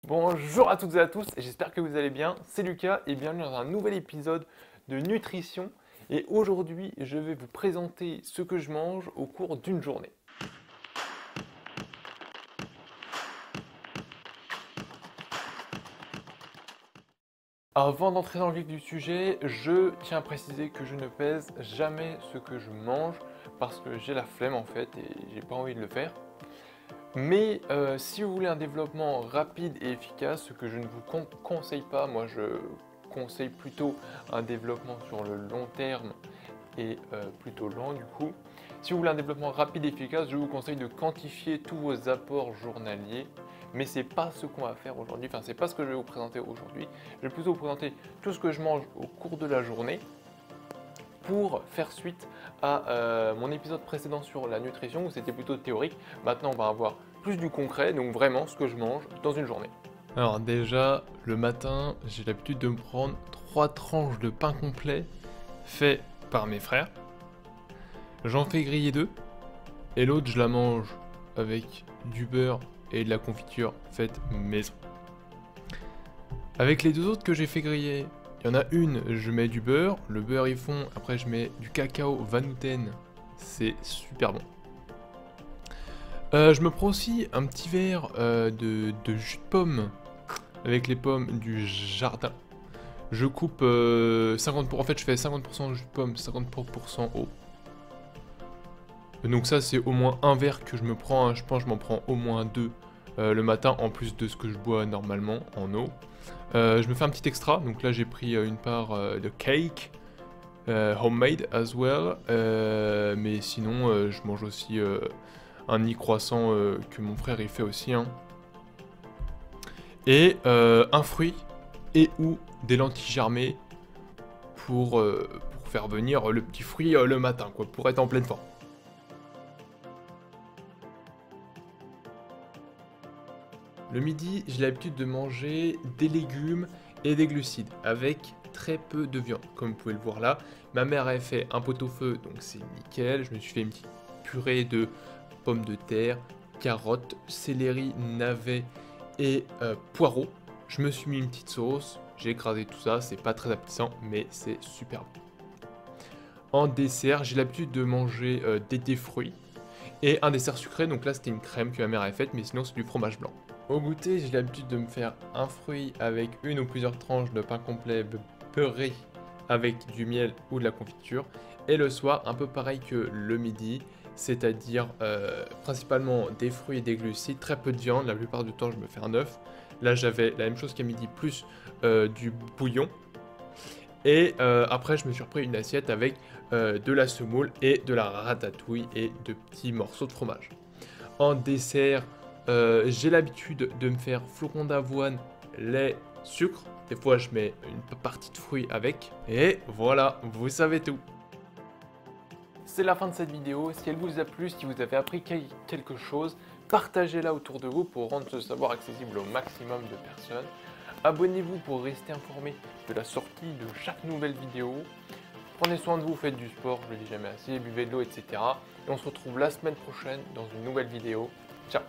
Bonjour à toutes et à tous, j'espère que vous allez bien, c'est Lucas et bienvenue dans un nouvel épisode de nutrition. Et aujourd'hui, je vais vous présenter ce que je mange au cours d'une journée. Avant d'entrer dans le vif du sujet, je tiens à préciser que je ne pèse jamais ce que je mange parce que j'ai la flemme en fait et j'ai pas envie de le faire. Mais si vous voulez un développement rapide et efficace, ce que je ne vous conseille pas, moi je conseille plutôt un développement sur le long terme et plutôt lent du coup. Si vous voulez un développement rapide et efficace, je vous conseille de quantifier tous vos apports journaliers. Mais c'est pas ce qu'on va faire aujourd'hui, enfin c'est pas ce que je vais vous présenter aujourd'hui. Je vais plutôt vous présenter tout ce que je mange au cours de la journée pour faire suite à mon épisode précédent sur la nutrition où c'était plutôt théorique. Maintenant on va avoir plus du concret, donc vraiment ce que je mange dans une journée. Alors déjà, le matin, j'ai l'habitude de me prendre 3 tranches de pain complet fait par mes frères. J'en fais griller 2 et l'autre je la mange avec du beurre et de la confiture faite maison. Avec les deux autres que j'ai fait griller, il y en a une, je mets du beurre, le beurre il fond, après je mets du cacao Vanouten, c'est super bon. Je me prends aussi un petit verre de jus de pomme avec les pommes du jardin. Je coupe 50%, en fait je fais 50% jus de pomme, 50% eau. Donc ça c'est au moins un verre que je me prends, hein. Je pense que je m'en prends au moins 2 le matin en plus de ce que je bois normalement en eau. Je me fais un petit extra, donc là j'ai pris une part de cake, homemade as well, mais sinon je mange aussi un mini croissant que mon frère il fait aussi, hein. Et un fruit et ou des lentilles germées pour faire venir le petit fruit le matin, quoi, pour être en pleine forme. Le midi, j'ai l'habitude de manger des légumes et des glucides avec très peu de viande. Comme vous pouvez le voir là, ma mère a fait un pot-au-feu, donc c'est nickel. Je me suis fait une petite purée de pommes de terre, carottes, céleri, navets et poireaux. Je me suis mis une petite sauce, j'ai écrasé tout ça, c'est pas très appétissant, mais c'est super bon. En dessert, j'ai l'habitude de manger des fruits et un dessert sucré, donc là c'était une crème que ma mère avait faite, mais sinon c'est du fromage blanc. Au goûter, j'ai l'habitude de me faire un fruit avec une ou plusieurs tranches de pain complet beurré avec du miel ou de la confiture. Et le soir, un peu pareil que le midi, c'est-à-dire principalement des fruits et des glucides, très peu de viande, la plupart du temps je me fais un œuf. Là j'avais la même chose qu'à midi, plus du bouillon. Et après je me suis repris une assiette avec de la semoule et de la ratatouille et de petits morceaux de fromage. En dessert, j'ai l'habitude de me faire flocons d'avoine, lait, sucre. Des fois, je mets une partie de fruits avec. Et voilà, vous savez tout. C'est la fin de cette vidéo. Si elle vous a plu, si vous avez appris quelque chose, partagez-la autour de vous pour rendre ce savoir accessible au maximum de personnes. Abonnez-vous pour rester informé de la sortie de chaque nouvelle vidéo. Prenez soin de vous, faites du sport, je le dis jamais assez, buvez de l'eau, etc. Et on se retrouve la semaine prochaine dans une nouvelle vidéo. Ciao!